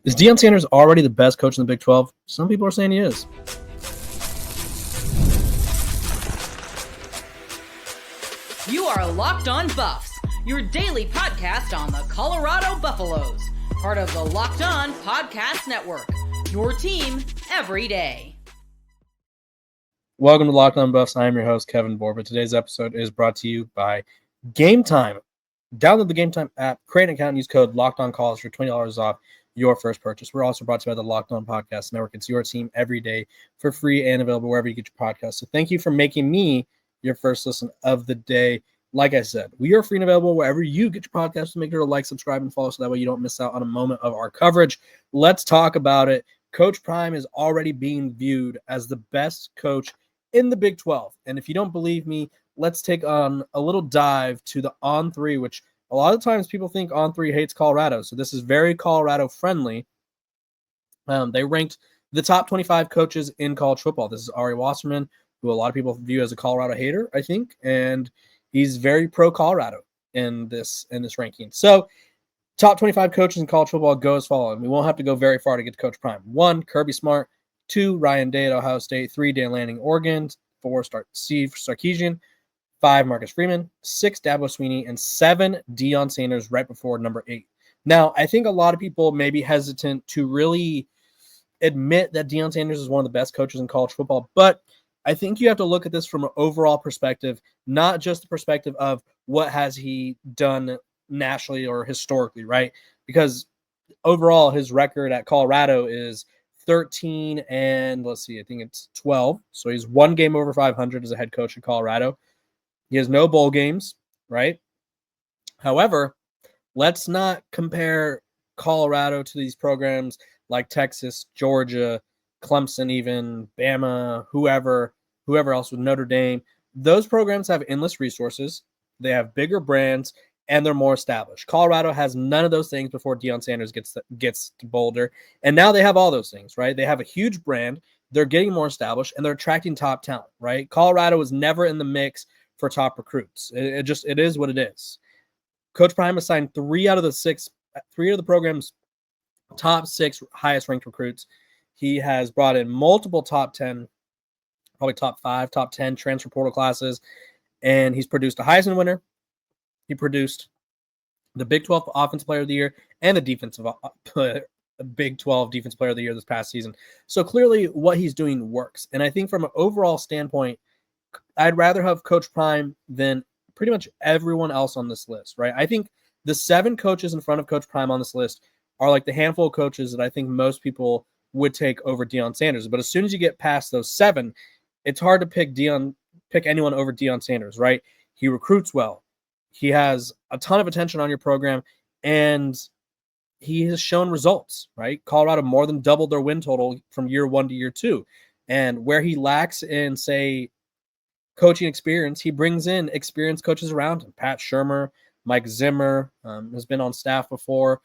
Is Deion Sanders already the best coach in the Big 12? Some people are saying he is. You are Locked On Buffs, your daily podcast on the Colorado Buffaloes, part of the Locked On Podcast Network, your team every day. Welcome to Locked On Buffs. I am your host, Kevin Borba. Today's episode is brought to you by Game Time. Download the Game Time app, create an account, and use code LOCKEDONCalls for $20 off your first purchase. We're also brought to you by the Locked On Podcast Network. It's your team every day for free and available wherever you get your podcast. So thank you for making me your first listen of the day. Like I said, we are free and available wherever you get your podcast. So make sure to like, subscribe, and follow so that way you don't miss out on a moment of our coverage. Let's talk about it. Coach Prime is already being viewed as the best coach in the Big 12. And if you don't believe me, let's take on a little dive to the On3, which a lot of times people think On3 hates Colorado. So this is very Colorado friendly. They ranked the top 25 coaches in college football. This is Ari Wasserman, who a lot of people view as a Colorado hater, I think. And he's very pro Colorado in this ranking. So top 25 coaches in college football go as follows. We won't have to go very far to get to Coach Prime. 1, Kirby Smart. 2, Ryan Day at Ohio State. 3, Dan Lanning, Oregon. 4, Steve Sarkisian. 5, Marcus Freeman. 6, Dabo Swinney. And 7, Deion Sanders right before number 8. Now, I think a lot of people may be hesitant to really admit that Deion Sanders is one of the best coaches in college football, but I think you have to look at this from an overall perspective, not just the perspective of what has he done nationally or historically, right? Because overall, his record at Colorado is 13 and I think it's 12. So he's one game over 500 as a head coach in Colorado. He has no bowl games, right? However, let's not compare Colorado to these programs like Texas, Georgia, Clemson, even Bama, whoever else with Notre Dame. Those programs have endless resources. They have bigger brands, and they're more established. Colorado has none of those things before Deion Sanders gets to Boulder, and now they have all those things, right? They have a huge brand. They're getting more established, and they're attracting top talent, right? Colorado was never in the mix for top recruits. It is what it is. Coach Prime assigned 3 out of the program's top 6 highest ranked recruits. He has brought in multiple top 10, probably top 5, top 10 transfer portal classes, and he's produced a Heisman winner. He produced the Big 12 Offensive Player of the Year and the Big 12 Defensive Player of the Year this past season. So clearly what he's doing works. And I think from an overall standpoint, I'd rather have Coach Prime than pretty much everyone else on this list, right? I think the 7 coaches in front of Coach Prime on this list are like the handful of coaches that I think most people would take over Deion Sanders. But as soon as you get past those 7, it's hard to pick anyone over Deion Sanders, right? He recruits well. He has a ton of attention on your program, and he has shown results, right? Colorado more than doubled their win total from year 1 to year 2. And where he lacks in, say, coaching experience, he brings in experienced coaches around him. Pat Shurmur, Mike Zimmer has been on staff before.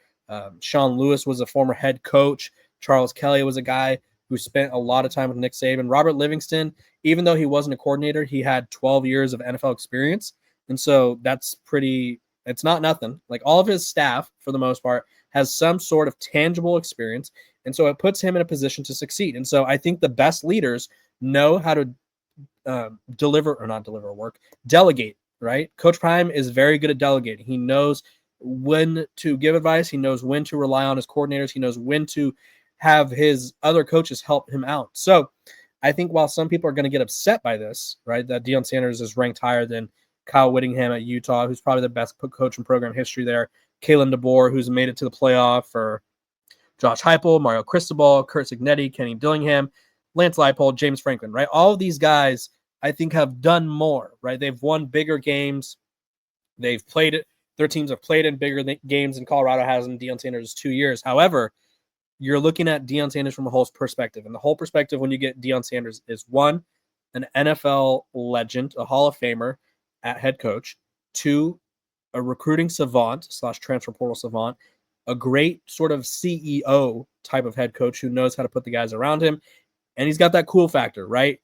Sean Lewis was a former head coach. Charles Kelly was a guy who spent a lot of time with Nick Saban. Robert Livingston, even though he wasn't a coordinator, he had 12 years of NFL experience. And so it's not nothing. Like, all of his staff, for the most part, has some sort of tangible experience. And so it puts him in a position to succeed. And so I think the best leaders know how to delegate, right? Coach Prime is very good at delegating. He knows when to give advice. He knows when to rely on his coordinators. He knows when to have his other coaches help him out. So I think while some people are going to get upset by this, right, that Deion Sanders is ranked higher than Kyle Whittingham at Utah, who's probably the best coach in program history there, Kalen DeBoer, who's made it to the playoff, or Josh Heupel, Mario Cristobal, Kurt Signetti, Kenny Dillingham, Lance Leipold, James Franklin, right? All of these guys, I think, have done more, right? They've won bigger games. They've played it. Their teams have played in bigger games than Colorado has in Deion Sanders' 2 years. However, you're looking at Deion Sanders from a whole perspective. And the whole perspective when you get Deion Sanders is, 1, an NFL legend, a Hall of Famer at head coach. 2, a recruiting savant / transfer portal savant, a great sort of CEO type of head coach who knows how to put the guys around him. And he's got that cool factor, right?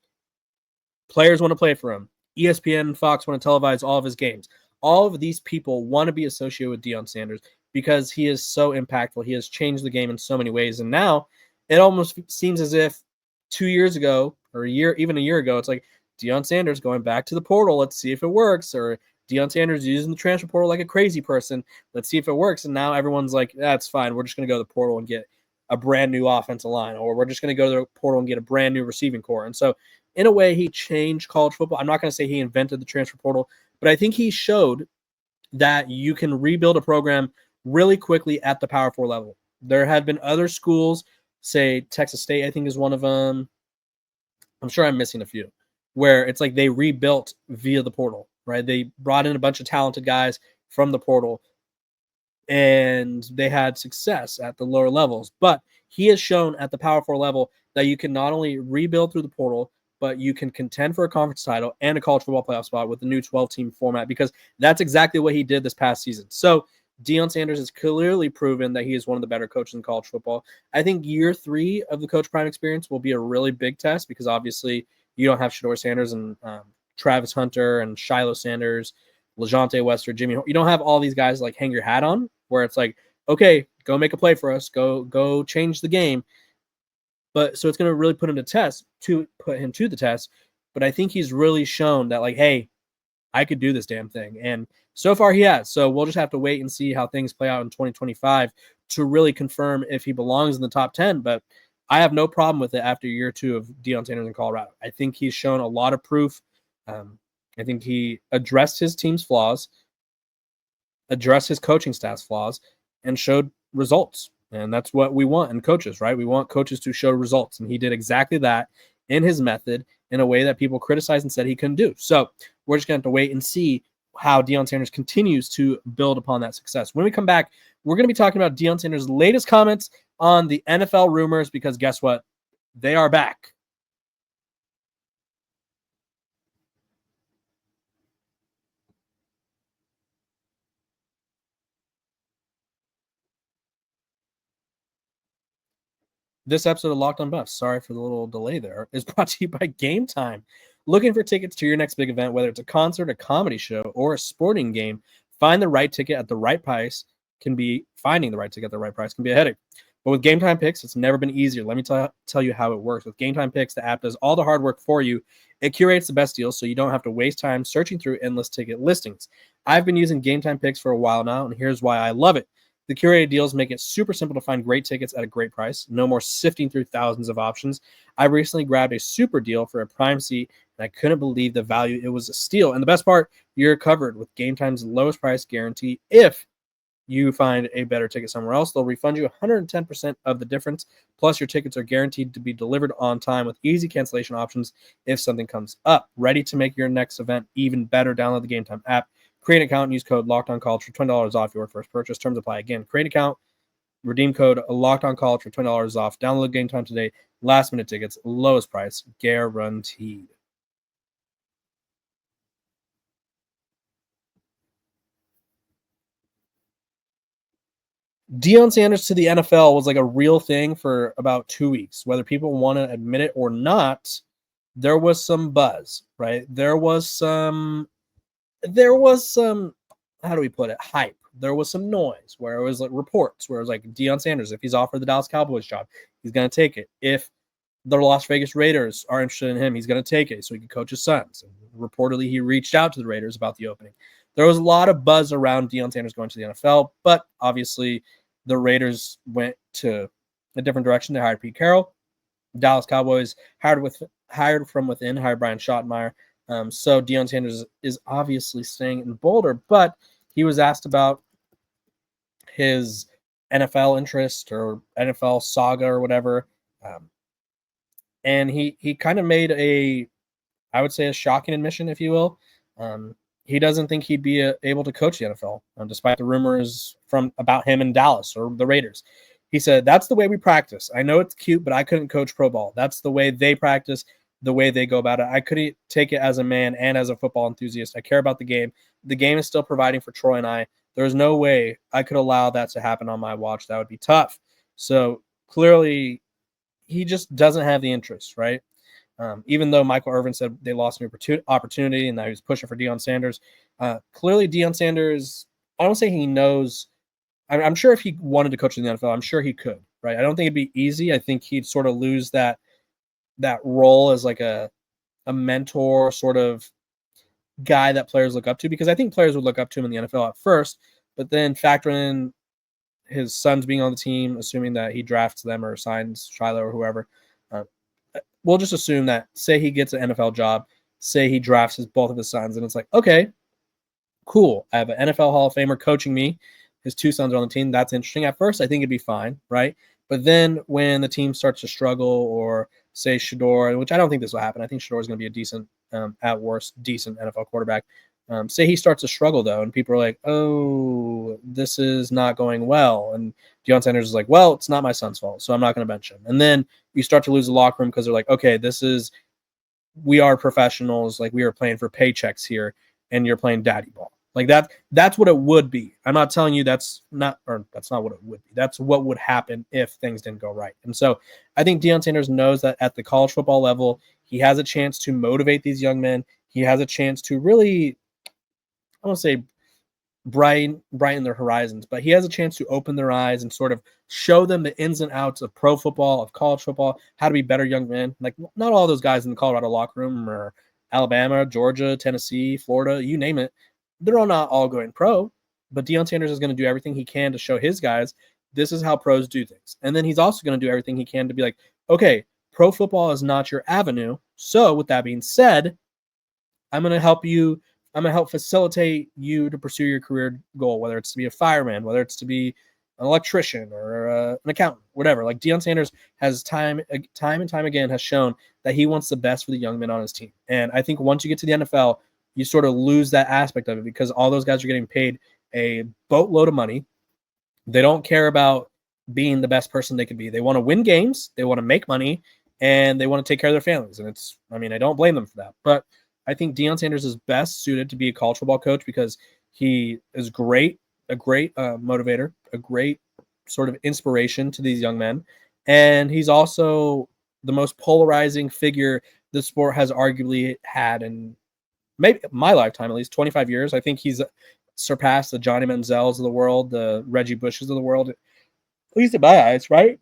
Players want to play for him. ESPN and Fox want to televise all of his games. All of these people want to be associated with Deion Sanders because he is so impactful. He has changed the game in so many ways. And now it almost seems as if 2 years ago or a year ago, it's like Deion Sanders going back to the portal. Let's see if it works. Or Deion Sanders using the transfer portal like a crazy person. Let's see if it works. And now everyone's like, that's fine. We're just going to go to the portal and get a brand new offensive line, or we're just going to go to the portal and get a brand new receiving core. And so in a way, he changed college football. I'm not going to say he invented the transfer portal, but I think he showed that you can rebuild a program really quickly at the Power 4 level. There have been other schools, say Texas State, I think is one of them. I'm sure I'm missing a few, where it's like they rebuilt via the portal, right? They brought in a bunch of talented guys from the portal, and they had success at the lower levels. But he has shown at the Power 4 level that you can not only rebuild through the portal, but you can contend for a conference title and a college football playoff spot with the new 12-team format, because that's exactly what he did this past season. So Deion Sanders has clearly proven that he is one of the better coaches in college football. I think year 3 of the Coach Prime experience will be a really big test, because obviously you don't have Shedeur Sanders and Travis Hunter and Shiloh Sanders, LeJontay Wester, Jimmy. You don't have all these guys like hang your hat on, where it's like, okay, go make a play for us, go change the game. But so it's going to really put him to the test. But I think he's really shown that, like, hey, I could do this damn thing. And so far he has. So we'll just have to wait and see how things play out in 2025 to really confirm if he belongs in the top 10. But I have no problem with it after year 2 of Deion Sanders in Colorado. I think he's shown a lot of proof. I think he addressed his team's flaws, addressed his coaching staff's flaws, and showed results. And that's what we want in coaches, right? We want coaches to show results. And he did exactly that in his method, in a way that people criticized and said he couldn't do. So we're just going to have to wait and see how Deion Sanders continues to build upon that success. When we come back, we're going to be talking about Deion Sanders' latest comments on the NFL rumors, because guess what? They are back. This episode of Locked on Buffs, sorry for the little delay there, is brought to you by Game Time. Looking for tickets to your next big event, whether it's a concert, a comedy show, or a sporting game, finding the right ticket at the right price can be a headache. But with Game Time Picks, it's never been easier. Let me tell you how it works. With Game Time Picks, the app does all the hard work for you. It curates the best deals so you don't have to waste time searching through endless ticket listings. I've been using Game Time Picks for a while now, and here's why I love it. The curated deals make it super simple to find great tickets at a great price. No more sifting through thousands of options. I recently grabbed a super deal for a prime seat, and I couldn't believe the value. It was a steal. And the best part, you're covered with Game Time's lowest price guarantee. If you find a better ticket somewhere else, they'll refund you 110% of the difference. Plus, your tickets are guaranteed to be delivered on time with easy cancellation options if something comes up. Ready to make your next event even better? Download the Game Time app. Create an account and use code LOCKEDONCollege for $20 off your first purchase. Terms apply. Again, create an account, redeem code LOCKEDONCollege for $20 off. Download Game Time today. Last minute tickets, lowest price, guaranteed. Deion Sanders to the NFL was like a real thing for about 2 weeks. Whether people want to admit it or not, there was some buzz, right? There was some, how do we put it, hype. There was some noise where it was like reports where it was like Deion Sanders, if he's offered the Dallas Cowboys job, he's going to take it. If the Las Vegas Raiders are interested in him, he's going to take it so he can coach his sons. And reportedly, he reached out to the Raiders about the opening. There was a lot of buzz around Deion Sanders going to the NFL, but obviously the Raiders went to a different direction. They hired Pete Carroll. Dallas Cowboys hired from within, hired Brian Schottenheimer. So Deion Sanders is obviously staying in Boulder, but he was asked about his NFL interest or NFL saga or whatever. And he kind of made I would say a shocking admission, if you will. He doesn't think he'd be able to coach the NFL, despite the rumors about him in Dallas or the Raiders. He said, "That's the way we practice. I know it's cute, but I couldn't coach pro ball. That's the way they practice, the way they go about it. I couldn't take it as a man and as a football enthusiast. I care about the game. The game is still providing for Troy and I. There's no way I could allow that to happen on my watch. That would be tough." So clearly, he just doesn't have the interest, right? Even though Michael Irvin said they lost an opportunity and that he was pushing for Deion Sanders. Clearly, Deion Sanders, I don't say he knows I'm sure if he wanted to coach in the NFL, I'm sure he could, right? I don't think it'd be easy. I think he'd sort of lose that role as like a mentor sort of guy that players look up to, because I think players would look up to him in the NFL at first, but then factor in his sons being on the team, assuming that he drafts them or signs Shiloh or whoever. Uh, we'll just assume that, say he gets an NFL job, say he drafts both of his sons, and it's like, okay, cool. I have an NFL Hall of Famer coaching me. His two sons are on the team. That's interesting. At first, I think it'd be fine, right? But then when the team starts to struggle, or say Shador, which I don't think this will happen. I think Shador is going to be a decent, at worst, decent NFL quarterback. Say he starts to struggle, though, and people are like, oh, this is not going well. And Deion Sanders is like, well, it's not my son's fault, so I'm not going to bench him. And then you start to lose the locker room because they're like, okay, we are professionals. Like, we are playing for paychecks here, and you're playing daddy ball. Like that's what it would be. I'm not telling you that's not what it would be. That's what would happen if things didn't go right. And so I think Deion Sanders knows that at the college football level, he has a chance to motivate these young men. He has a chance to really, I won't say brighten their horizons, but he has a chance to open their eyes and sort of show them the ins and outs of pro football, of college football, how to be better young men. Like, not all those guys in the Colorado locker room, or Alabama, Georgia, Tennessee, Florida, you name it, they're all not all going pro, but Deion Sanders is going to do everything he can to show his guys this is how pros do things. And then he's also going to do everything he can to be like, okay, pro football is not your avenue. So with that being said, I'm going to help you. I'm going to help facilitate you to pursue your career goal, whether it's to be a fireman, whether it's to be an electrician or an accountant, whatever. Like, Deion Sanders has time and time again has shown that he wants the best for the young men on his team. And I think once you get to the NFL, you sort of lose that aspect of it, because all those guys are getting paid a boatload of money. They don't care about being the best person they could be. They want to win games, they want to make money, and they want to take care of their families. And I don't blame them for that. But I think Deion Sanders is best suited to be a college football coach because he is a great motivator, a great sort of inspiration to these young men. And he's also the most polarizing figure the sport has arguably had in maybe my lifetime, at least 25 years. I think he's surpassed the Johnny Manziels of the world, the Reggie Bushes of the world, at least in my eyes, right?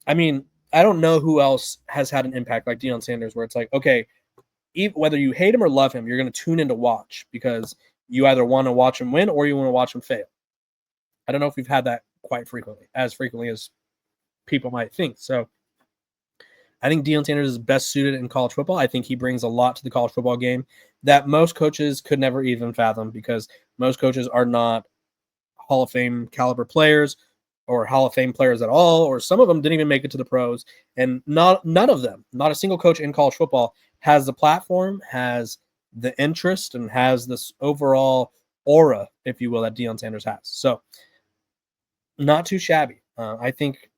I mean, I don't know who else has had an impact like Deion Sanders, where it's like, okay, whether you hate him or love him, you're going to tune in to watch because you either want to watch him win or you want to watch him fail. I don't know if we've had that quite frequently, as frequently as people might think. So I think Deion Sanders is best suited in college football. I think he brings a lot to the college football game that most coaches could never even fathom, because most coaches are not Hall of Fame caliber players or Hall of Fame players at all, or some of them didn't even make it to the pros. And none of them, not a single coach in college football, has the platform, has the interest, and has this overall aura, if you will, that Deion Sanders has. So not too shabby. I think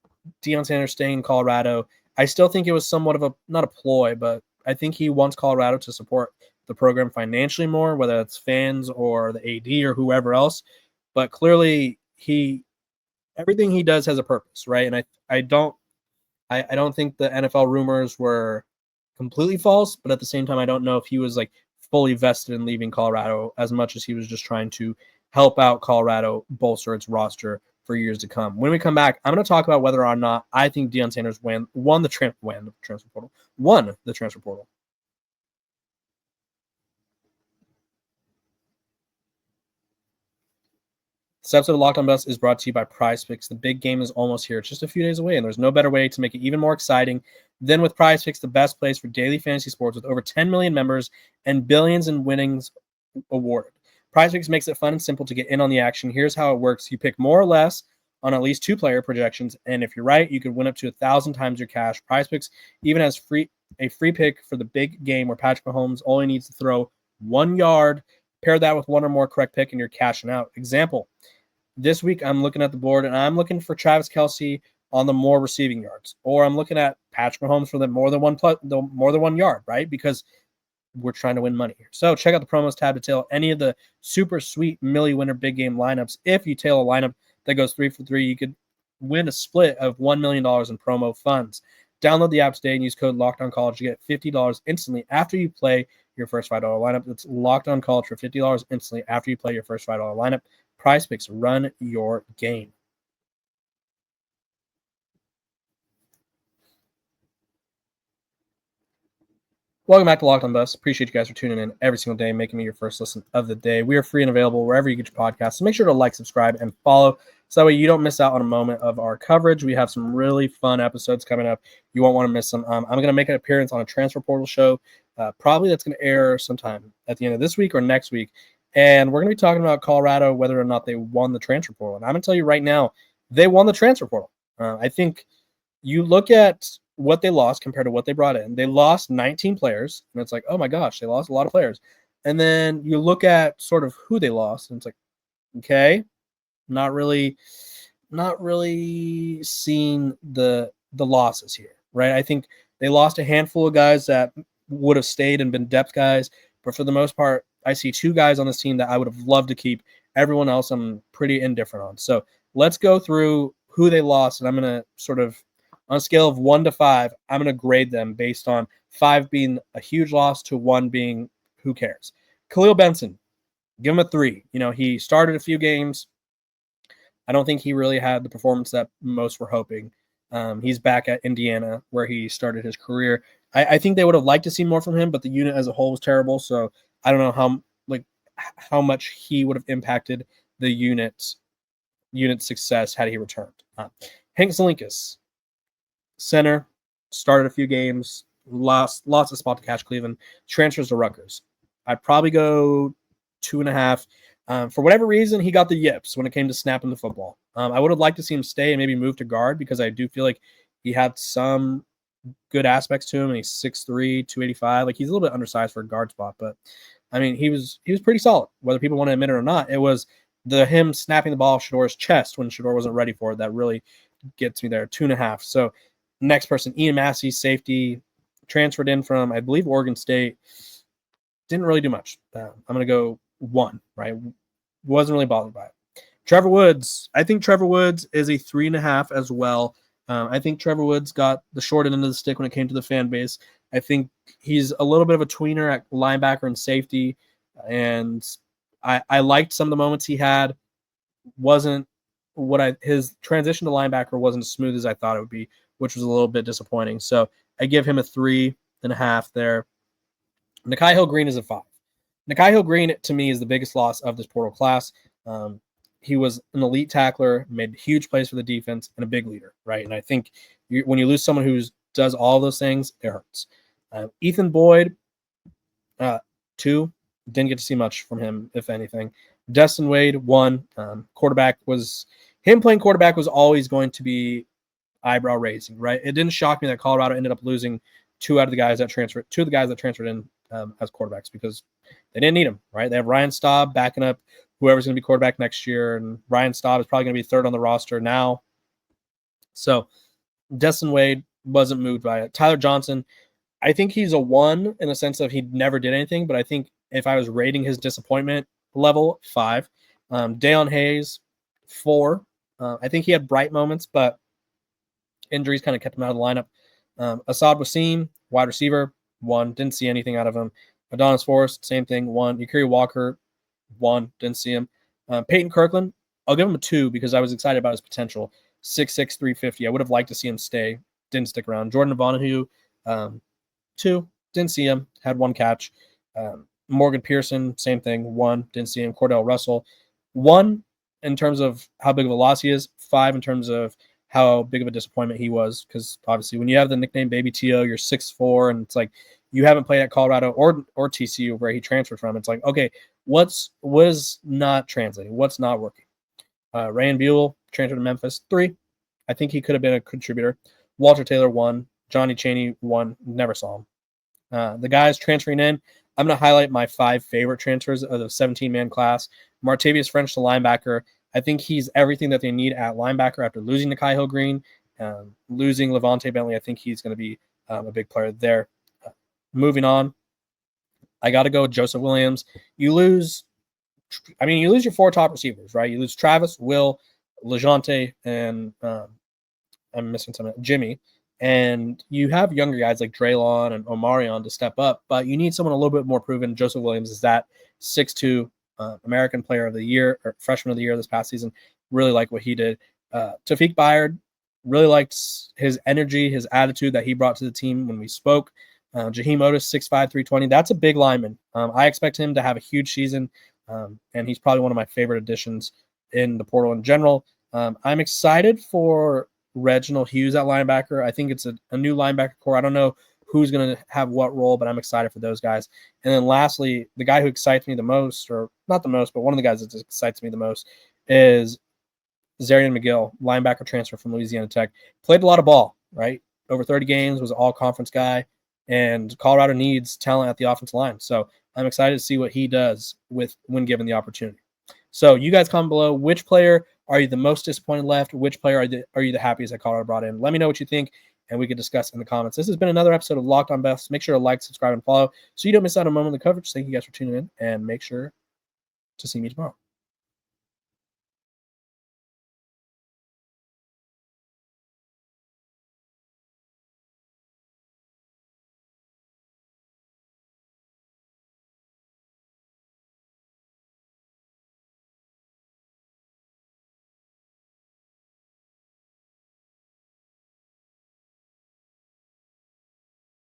Deion Sanders staying in Colorado, I still think it was somewhat of not a ploy, but I think he wants Colorado to support the program financially more, whether it's fans or the AD or whoever else. But clearly, everything he does has a purpose, right? And I don't think the NFL rumors were completely false, but at the same time, I don't know if he was like fully vested in leaving Colorado as much as he was just trying to help out Colorado bolster its roster for years to come. When we come back, I'm going to talk about whether or not I think Deion Sanders won the transfer portal. This episode of Locked On Buffs is brought to you by PrizePicks. The big game is almost here. It's just a few days away, and there's no better way to make it even more exciting than with PrizePicks, the best place for daily fantasy sports with over 10 million members and billions in winnings awarded. PrizePicks makes it fun and simple to get in on the action. Here's how it works. You pick more or less on at least 2 player projections, and if you're right, you could win up to 1,000 times your cash. PrizePicks even has a free pick for the big game where Patrick Mahomes only needs to throw 1 yard. Pair that with one or more correct pick, and you're cashing out. Example, this week I'm looking at the board, and I'm looking for Travis Kelce on the more receiving yards, or I'm looking at Patrick Mahomes for the more than 1 yard, right? Because we're trying to win money here. So check out the promos tab to tail any of the super sweet Millie Winner big game lineups. If you tail a lineup that goes 3 for 3, you could win a split of $1 million in promo funds. Download the app today and use code LOCKEDONCollege to get $50 instantly after you play your first $5 lineup. That's Locked On College for $50 instantly after you play your first $5 lineup. Prize Picks, run your game. Welcome back to Locked On Buffs. Appreciate you guys for tuning in every single day, making me your first listen of the day. We are free and available wherever you get your podcasts. So make sure to like, subscribe, and follow, so that way you don't miss out on a moment of our coverage. We have some really fun episodes coming up. You won't want to miss them. I'm going to make an appearance on a transfer portal show, probably that's going to air sometime at the end of this week or next week. And we're going to be talking about Colorado, whether or not they won the transfer portal. And I'm going to tell you right now, they won the transfer portal. I think you look at what they lost compared to what they brought in. They lost 19 players, and it's like, oh my gosh, they lost a lot of players. And then you look at sort of who they lost, and it's like, okay, not really seeing the losses here, right? I think they lost a handful of guys that would have stayed and been depth guys, but for the most part, I see 2 guys on this team that I would have loved to keep. Everyone else I'm pretty indifferent on. So let's go through who they lost, and I'm going to sort of, on a scale of 1 to 5, I'm going to grade them based on 5 being a huge loss to 1 being who cares. Khalil Benson, give him a 3. He started a few games. I don't think he really had the performance that most were hoping. He's back at Indiana, where he started his career. I think they would have liked to see more from him, but the unit as a whole was terrible. So I don't know how much he would have impacted the unit's success had he returned. Hank Zelinkus, center, started a few games, lost a spot to Cash Cleveland, transfers to Rutgers. I'd probably go 2.5. For whatever reason, he got the yips when it came to snapping the football. I would have liked to see him stay and maybe move to guard, because I do feel like he had some good aspects to him, and he's 6'3", 285. Like, he's a little bit undersized for a guard spot, but I mean, he was pretty solid, whether people want to admit it or not. It was him snapping the ball off Shador's chest when Shador wasn't ready for it that really gets me there. 2.5. So next person, Ian Massey, safety, transferred in from, I believe, Oregon State. Didn't really do much. I'm going to go 1, right? Wasn't really bothered by it. Trevor Woods. I think Trevor Woods is a 3.5 as well. I think Trevor Woods got the short end of the stick when it came to the fan base. I think he's a little bit of a tweener at linebacker and safety, and I liked some of the moments he had. His transition to linebacker wasn't as smooth as I thought it would be, which was a little bit disappointing. So I give him a 3.5 there. Nikhai Hill-Green is a 5. Nikhai Hill-Green, to me, is the biggest loss of this portal class. He was an elite tackler, made huge plays for the defense, and a big leader, right? And I think when you lose someone who does all those things, it hurts. Ethan Boyd, 2. Didn't get to see much from him, if anything. Destin Wade, 1. Playing quarterback was always going to be eyebrow raising, right? It didn't shock me that Colorado ended up losing 2 of the guys that transferred in as quarterbacks, because they didn't need them, right? They have Ryan Staub backing up whoever's going to be quarterback next year, and Ryan Staub is probably going to be 3rd on the roster now. So Destin Wade wasn't moved by it. Tyler Johnson, I think he's a 1 in the sense of he never did anything, but I think if I was rating his disappointment level, 5. Deion Hayes, 4. I think he had bright moments, but injuries kind of kept him out of the lineup. Asad Wasim, wide receiver, 1. Didn't see anything out of him. Adonis Forrest, same thing, 1. Yakiri Walker, 1. Didn't see him. Peyton Kirkland, I'll give him a 2 because I was excited about his potential. 6'6", 350. I would have liked to see him stay. Didn't stick around. Jordan Vonahue, 2. Didn't see him. Had 1 catch. Morgan Pearson, same thing, 1. Didn't see him. Cordell Russell, 1 in terms of how big of a loss he is. 5 in terms of how big of a disappointment he was, because obviously when you have the nickname Baby T.O., you're 6'4", and it's like you haven't played at Colorado or TCU where he transferred from. It's like, okay, what is not translating? What's not working? Rayan Buell transferred to Memphis, 3. I think he could have been a contributor. Walter Taylor, 1. Johnny Chaney, 1. Never saw him. The guys transferring in, I'm going to highlight my 5 favorite transfers of the 17-man class. Martavius French to linebacker. I think he's everything that they need at linebacker after losing Nikhai Hill-Green, losing Levante Bentley. I think he's going to be a big player there. Moving on, I got to go with Joseph Williams. You lose your 4 top receivers, right? You lose Travis, Will, LeJounte, and I'm missing something, Jimmy. And you have younger guys like Draylon and Omarion to step up, but you need someone a little bit more proven. Joseph Williams is that 6'2", American Player of the Year or Freshman of the Year this past season. Really like what he did. Tafik Bayard, really liked his energy, his attitude that he brought to the team when we spoke. Jaheim Otis, 6'5", 320. That's a big lineman. I expect him to have a huge season, and he's probably one of my favorite additions in the portal in general. I'm excited for Reginald Hughes at linebacker. I think it's a new linebacker core. I don't know who's going to have what role, but I'm excited for those guys. And then lastly, the guy who excites me the most, or not the most, but one of the guys that excites me the most is Zarian McGill, linebacker transfer from Louisiana Tech. Played a lot of ball, right? Over 30 games, was an all-conference guy, and Colorado needs talent at the offensive line. So I'm excited to see what he does when given the opportunity. So you guys comment below. Which player are you the most disappointed left? Which player are you the happiest that Colorado brought in? Let me know what you think, and we can discuss in the comments. This has been another episode of Locked On Buffs. Make sure to like, subscribe, and follow so you don't miss out on a moment of the coverage. Thank you guys for tuning in, and make sure to see me tomorrow.